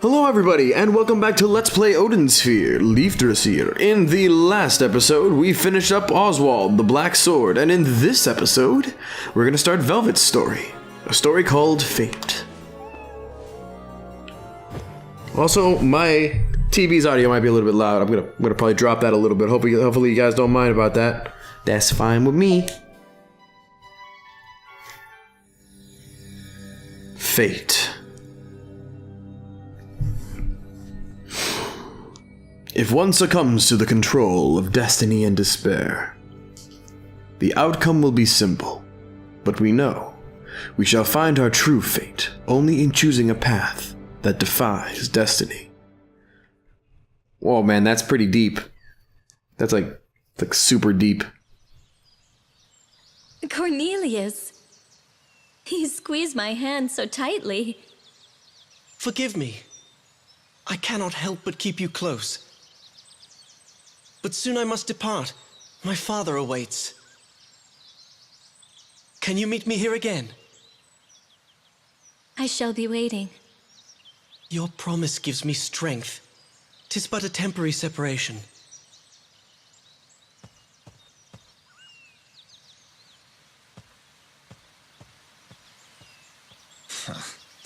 Hello everybody, and welcome back to Let's Play Odin Sphere, Leifdrasir. In the last episode, we finished up Oswald, the Black Sword, and in this episode, we're gonna start Velvet's story. A story called Fate. Also, my TV's audio might be a little bit loud. I'm gonna probably drop that a little bit. Hopefully you guys don't mind about that. That's fine with me. Fate. If one succumbs to the control of destiny and despair, the outcome will be simple, but we know we shall find our true fate only in choosing a path that defies destiny. Whoa, man, that's pretty deep. That's like super deep. Cornelius, he squeezed my hand so tightly. Forgive me. I cannot help but keep you close. But soon I must depart. My father awaits. Can you meet me here again? I shall be waiting. Your promise gives me strength. 'Tis but a temporary separation.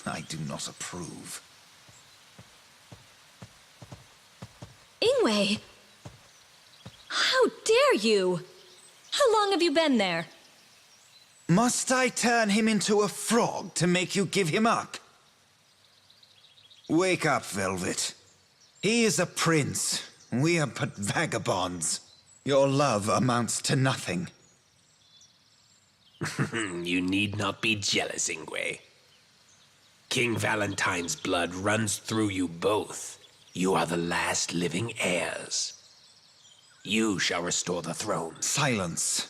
I do not approve. Ingwe! How dare you? How long have you been there? Must I turn him into a frog to make you give him up? Wake up, Velvet. He is a prince. We are but vagabonds. Your love amounts to nothing. You need not be jealous, Ingwe. King Valentine's blood runs through you both. You are the last living heirs. You shall restore the throne. Silence.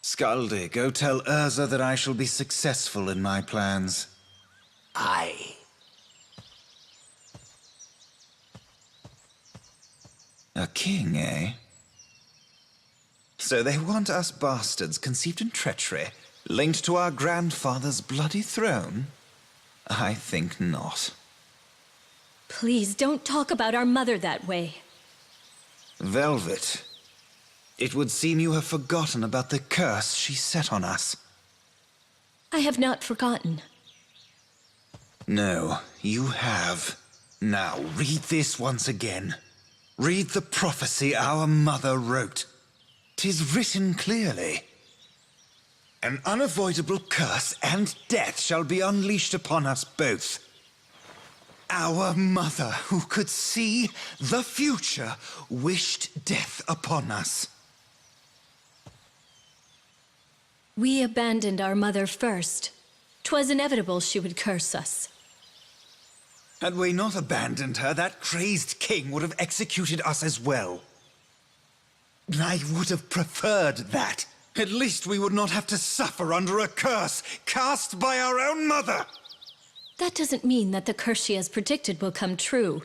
Skaldi, go tell Urza that I shall be successful in my plans. Aye. A king, eh? So they want us bastards conceived in treachery, linked to our grandfather's bloody throne? I think not. Please don't talk about our mother that way. Velvet, it would seem you have forgotten about the curse she set on us. I have not forgotten. No, you have. Now, read this once again. Read the prophecy our mother wrote. 'Tis written clearly. An unavoidable curse and death shall be unleashed upon us both. Our mother, who could see the future, wished death upon us. We abandoned our mother first. 'Twas inevitable she would curse us. Had we not abandoned her, that crazed king would have executed us as well. I would have preferred that. At least we would not have to suffer under a curse cast by our own mother. That doesn't mean that the curse she has predicted will come true.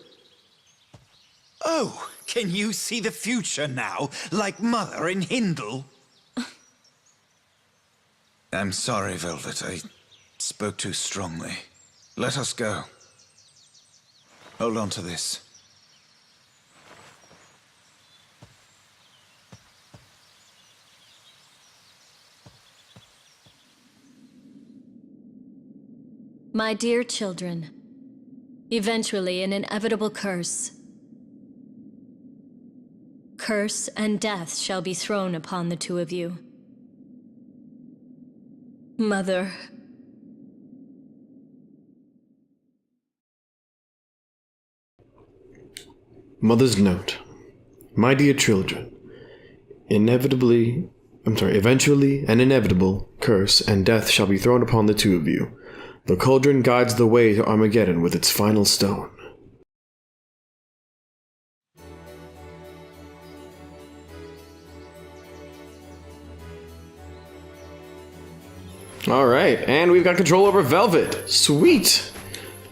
Oh, can you see the future now, like Mother in Hindle? I'm sorry, Velvet. I spoke too strongly. Let us go. Hold on to this. My dear children, eventually an inevitable curse. Curse and death shall be thrown upon the two of you. Mother. Mother's note. My dear children, eventually an inevitable curse and death shall be thrown upon the two of you. The cauldron guides the way to Armageddon with its final stone. Alright, and we've got control over Velvet. Sweet!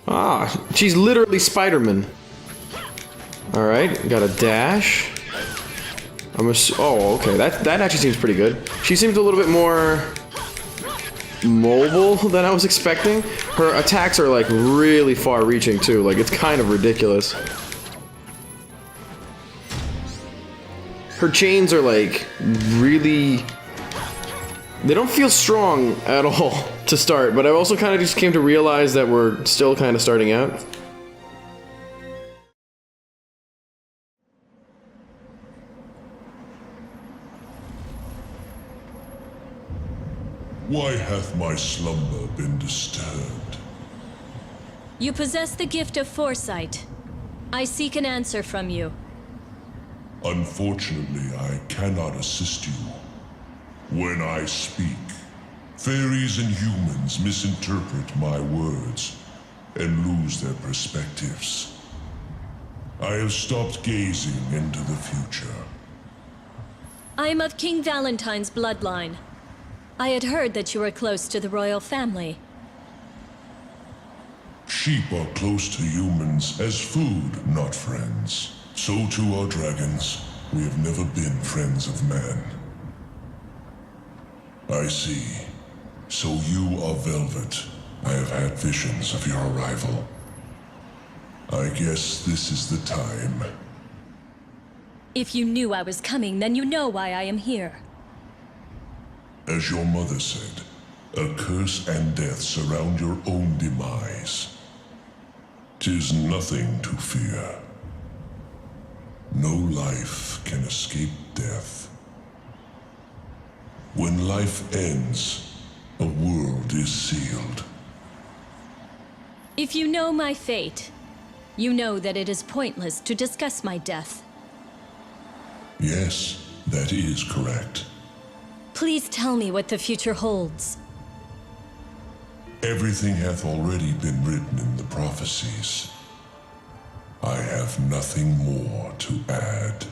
Ah, she's literally Spider-Man. Alright, got a dash. Oh, okay, that actually seems pretty good. She seems a little bit more mobile than I was expecting. Her attacks are like really far reaching too, like it's kind of ridiculous. Her chains are like really... They don't feel strong at all to start, but I also kind of just came to realize that we're still kind of starting out. Why hath my slumber been disturbed? You possess the gift of foresight. I seek an answer from you. Unfortunately, I cannot assist you. When I speak, fairies and humans misinterpret my words and lose their perspectives. I have stopped gazing into the future. I am of King Valentine's bloodline. I had heard that you were close to the royal family. Sheep are close to humans as food, not friends. So too are dragons. We have never been friends of man. I see. So you are Velvet. I have had visions of your arrival. I guess this is the time. If you knew I was coming, then you know why I am here. As your mother said, a curse and death surround your own demise. 'Tis nothing to fear. No life can escape death. When life ends, a world is sealed. If you know my fate, you know that it is pointless to discuss my death. Yes, that is correct. Please tell me what the future holds. Everything hath already been written in the prophecies. I have nothing more to add.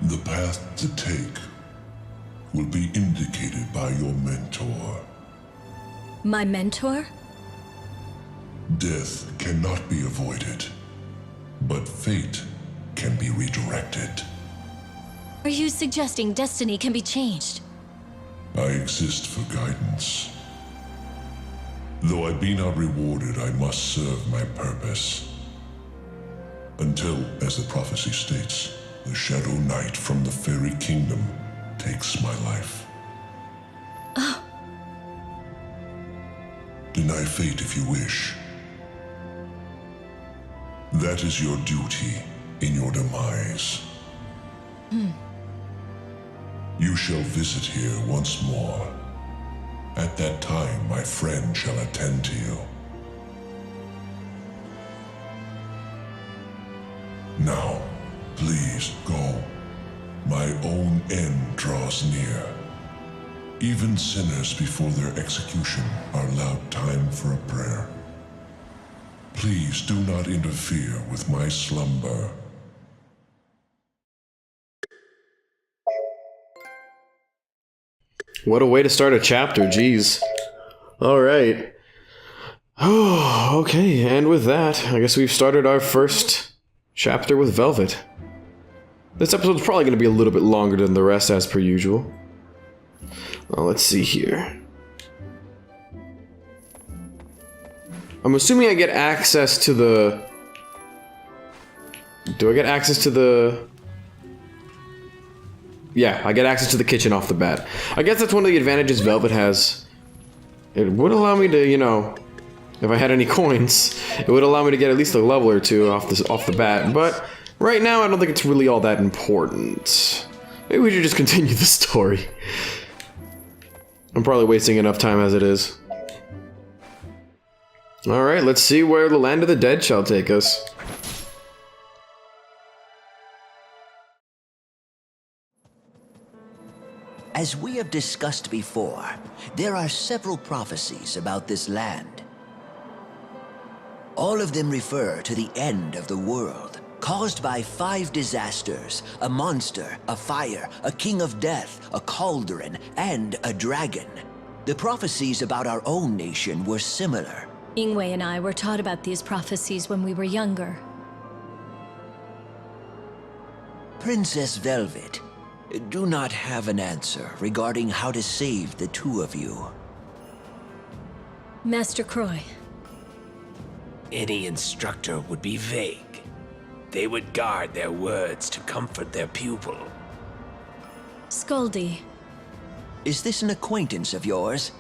The path to take will be indicated by your mentor. My mentor? Death cannot be avoided, but fate can be redirected. Are you suggesting destiny can be changed? I exist for guidance. Though I be not rewarded, I must serve my purpose. Until, as the prophecy states, the Shadow Knight from the Fairy Kingdom takes my life. Deny fate if you wish. That is your duty in your demise. You shall visit here once more. At that time, my friend shall attend to you. Now, please go. My own end draws near. Even sinners before their execution are allowed time for a prayer. Please do not interfere with my slumber. What a way to start a chapter, jeez. Alright. Oh, okay, and with that, I guess we've started our first chapter with Velvet. This episode's probably going to be a little bit longer than the rest, as per usual. Well, let's see here. I'm assuming I get access to the... Do I get access to the... Yeah, I get access to the kitchen off the bat. I guess that's one of the advantages Velvet has. It would allow me to, you know, if I had any coins, it would allow me to get at least a level or two off the bat. But right now, I don't think it's really all that important. Maybe we should just continue the story. I'm probably wasting enough time as it is. Alright, let's see where the land of the dead shall take us. As we have discussed before, there are several prophecies about this land. All of them refer to the end of the world, caused by 5 disasters: a monster, a fire, a king of death, a cauldron, and a dragon. The prophecies about our own nation were similar. Ingwe and I were taught about these prophecies when we were younger. Princess Velvet, do not have an answer regarding how to save the two of you. Master Croy. Any instructor would be vague. They would guard their words to comfort their pupil. Skaldi. Is this an acquaintance of yours?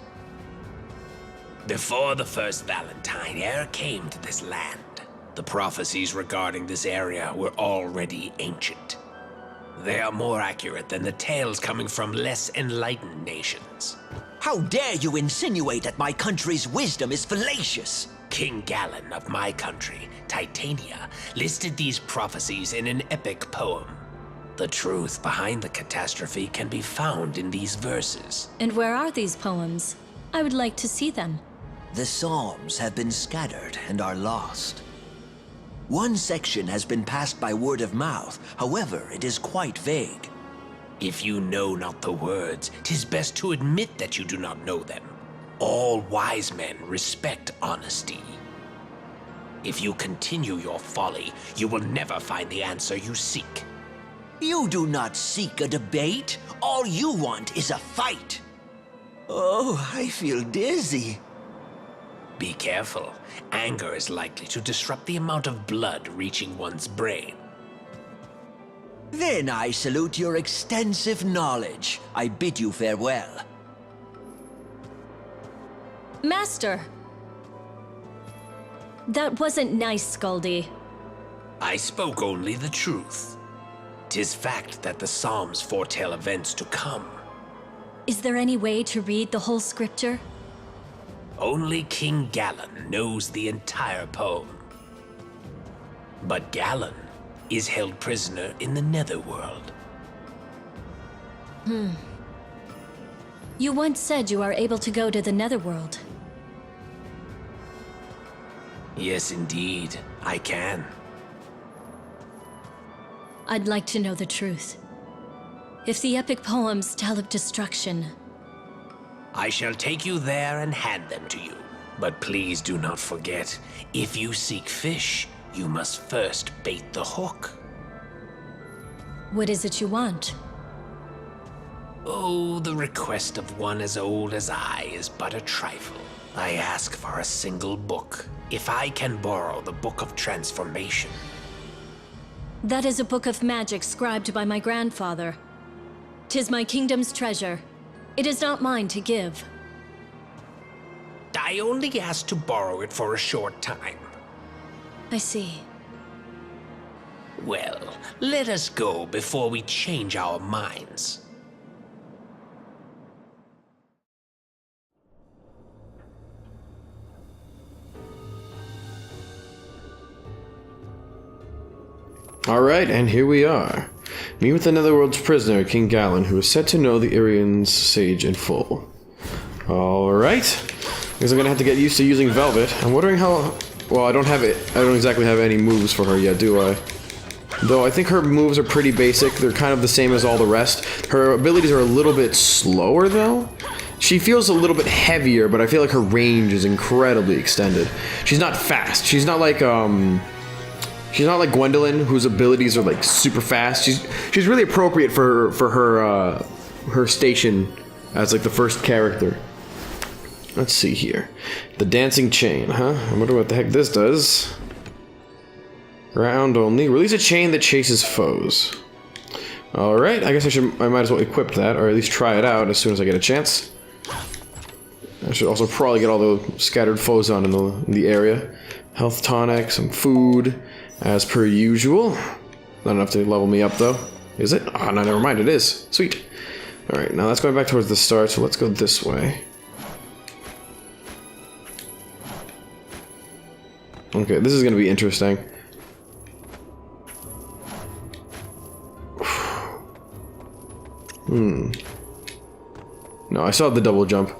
Before the first Valentine e'er came to this land, the prophecies regarding this area were already ancient. They are more accurate than the tales coming from less enlightened nations. How dare you insinuate that my country's wisdom is fallacious? King Galen of my country, Titania, listed these prophecies in an epic poem. The truth behind the catastrophe can be found in these verses. And where are these poems? I would like to see them. The Psalms have been scattered and are lost. One section has been passed by word of mouth, however, it is quite vague. If you know not the words, 'tis best to admit that you do not know them. All wise men respect honesty. If you continue your folly, you will never find the answer you seek. You do not seek a debate. All you want is a fight. Oh, I feel dizzy. Be careful. Anger is likely to disrupt the amount of blood reaching one's brain. Then I salute your extensive knowledge. I bid you farewell. Master! That wasn't nice, Skaldi. I spoke only the truth. 'Tis fact that the Psalms foretell events to come. Is there any way to read the whole scripture? Only King Galen knows the entire poem. But Galen is held prisoner in the Netherworld. You once said you are able to go to the Netherworld. Yes, indeed, I can. I'd like to know the truth. If the epic poems tell of destruction, I shall take you there and hand them to you. But please do not forget, if you seek fish, you must first bait the hook. what is it you want? Oh, the request of one as old as I is but a trifle. I ask for a single book, if I can borrow the Book of Transformation. That is a book of magic scribed by my grandfather. 'Tis my kingdom's treasure. It is not mine to give. I only ask to borrow it for a short time. I see. Well, let us go before we change our minds. Alright, and here we are. Meet with the Netherworld's prisoner, King Galen, who is said to know the Irian's sage in full. Alright. Guess I'm gonna have to get used to using Velvet. I'm wondering how... Well, I don't exactly have any moves for her yet, do I? Though I think her moves are pretty basic. They're kind of the same as all the rest. Her abilities are a little bit slower, though. She feels a little bit heavier, but I feel like her range is incredibly extended. She's not fast. She's not like Gwendolyn, whose abilities are like super fast. She's really appropriate for her station as like the first character. Let's see here. The dancing chain, huh? I wonder what the heck this does. Round only. Release a chain that chases foes. Alright, I guess I might as well equip that, or at least try it out as soon as I get a chance. I should also probably get all the scattered foes on in the area. Health tonic, some food, as per usual. Not enough to level me up though. Is it? Ah, no, never mind, it is. Sweet. Alright, now that's going back towards the start, so let's go this way. Okay, this is going to be interesting. No, I saw the double jump.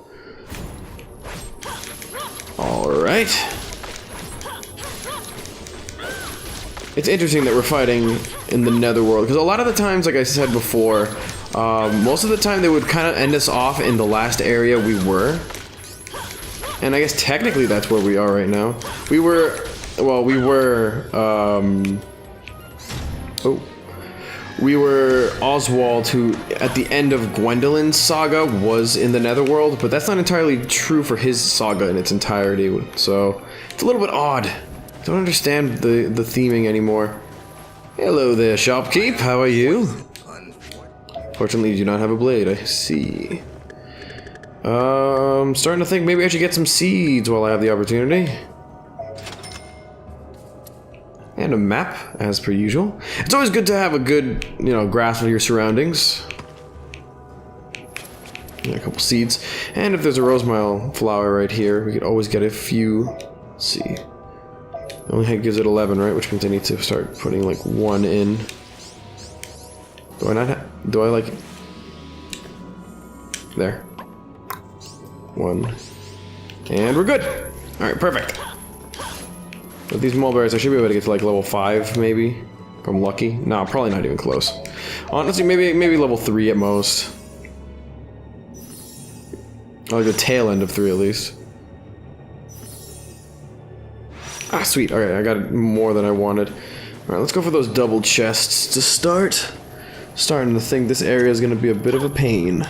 Alright. It's interesting that we're fighting in the Netherworld, because a lot of the times, like I said before, most of the time they would kind of end us off in the last area we were. And I guess technically that's where we are right now. We were we were Oswald, who at the end of Gwendolyn's saga was in the Netherworld, but that's not entirely true for his saga in its entirety, so it's a little bit odd. Don't understand the theming anymore. Hello there, shopkeep, how are you? Fortunately, you do not have a blade, I see. Starting to think maybe I should get some seeds while I have the opportunity. And a map, as per usual. It's always good to have a good, grasp of your surroundings. And a couple seeds. And if there's a rosemile flower right here, we could always get a few. Let's see. It only gives it 11, right? Which means I need to start putting, like, 1 in. Do I not have... Do I, like... There. 1. And we're good! Alright, perfect. With these mulberries, I should be able to get to like level 5, maybe. If I'm lucky. No, probably not even close. Honestly, maybe level 3 at most. Or like the tail end of 3 at least. Ah, sweet. Alright, I got more than I wanted. Alright, let's go for those double chests to start. Starting to think this area is going to be a bit of a pain.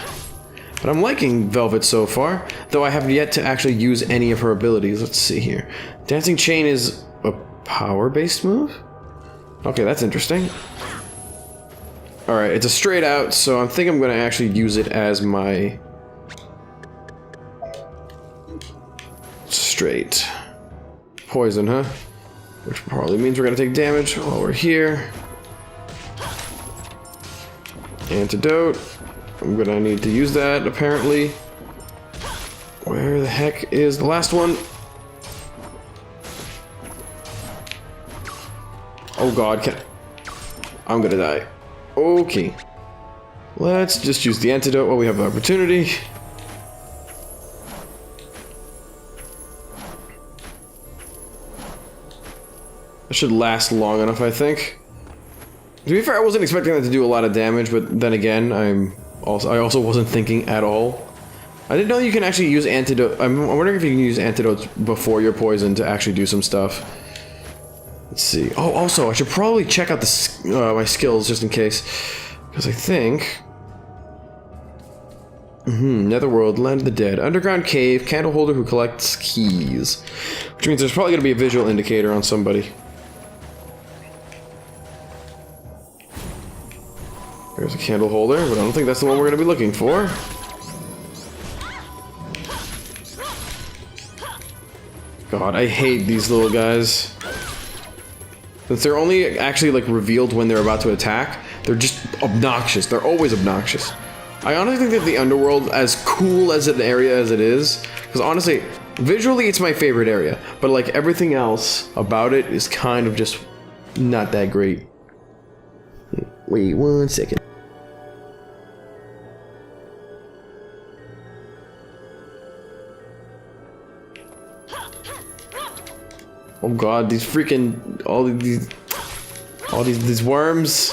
But I'm liking Velvet so far, though I have yet to actually use any of her abilities. Let's see here. Dancing Chain is a power-based move? Okay, that's interesting. Alright, it's a straight out, so I think I'm going to actually use it as my... straight. Poison, huh? Which probably means we're going to take damage while we're here. Antidote. I'm gonna need to use that, apparently. Where the heck is the last one? Oh god, I'm gonna die. Okay. Let's just use the antidote while we have the opportunity. That should last long enough, I think. To be fair, I wasn't expecting that to do a lot of damage, but then again, I also wasn't thinking at all. I didn't know you can actually use antidote. I'm wondering if you can use antidotes before you're poisoned to actually do some stuff. Let's see. Oh, also, I should probably check out my skills just in case, because I think. Netherworld, Land of the Dead, Underground Cave, Candle Holder who collects keys, which means there's probably going to be a visual indicator on somebody. There's a candle holder, but I don't think that's the one we're going to be looking for. God, I hate these little guys. Since they're only actually like revealed when they're about to attack, they're just obnoxious. They're always obnoxious. I honestly think that the Underworld, as cool as an area as it is, because honestly, visually it's my favorite area, but like everything else about it is kind of just not that great. Wait 1 second. Oh god, these freaking all these worms.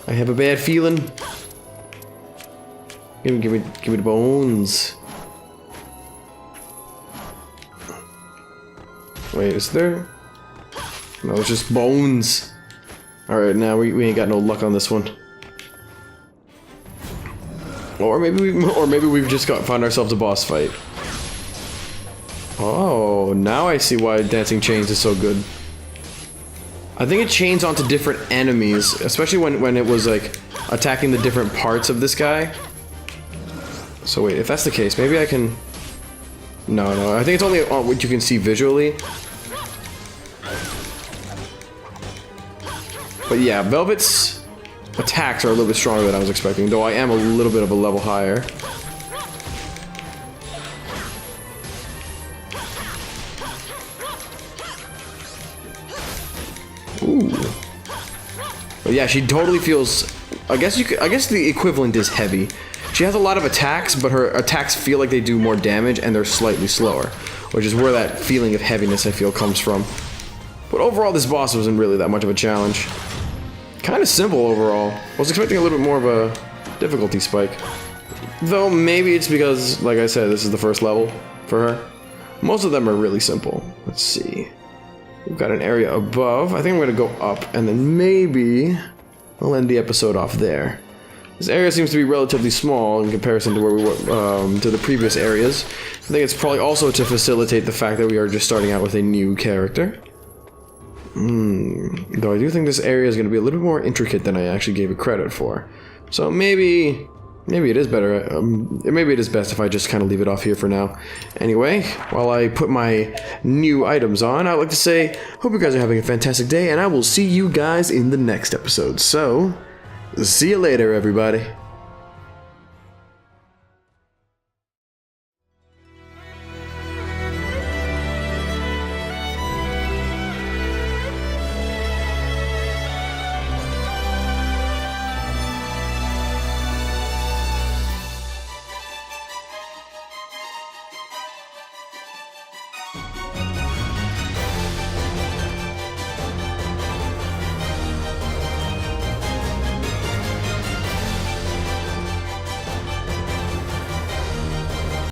I have a bad feeling. Give me the bones. Wait, is there? No, it's just bones. Alright, now we ain't got no luck on this one. Or maybe we've just found ourselves a boss fight. Oh, now I see why Dancing Chains is so good. I think it chains onto different enemies, especially when it was like attacking the different parts of this guy. So wait, if that's the case, maybe I can... No, I think it's only what you can see visually. But yeah, Velvet's attacks are a little bit stronger than I was expecting, though I am a little bit of a level higher. Ooh. But yeah, she totally feels... I guess the equivalent is heavy. She has a lot of attacks, but her attacks feel like they do more damage and they're slightly slower, which is where that feeling of heaviness I feel comes from. But overall, this boss wasn't really that much of a challenge. Kind of simple overall. I was expecting a little bit more of a difficulty spike. Though maybe it's because, like I said, this is the first level for her. Most of them are really simple. Let's see. We've got an area above. I think I'm going to go up and then maybe I'll end the episode off there. This area seems to be relatively small in comparison to where we were, to the previous areas. I think it's probably also to facilitate the fact that we are just starting out with a new character. Though I do think this area is going to be a little bit more intricate than I actually gave it credit for. So maybe it is better, maybe it is best if I just kind of leave it off here for now. Anyway, while I put my new items on, I'd like to say, hope you guys are having a fantastic day, and I will see you guys in the next episode. So, see you later, everybody.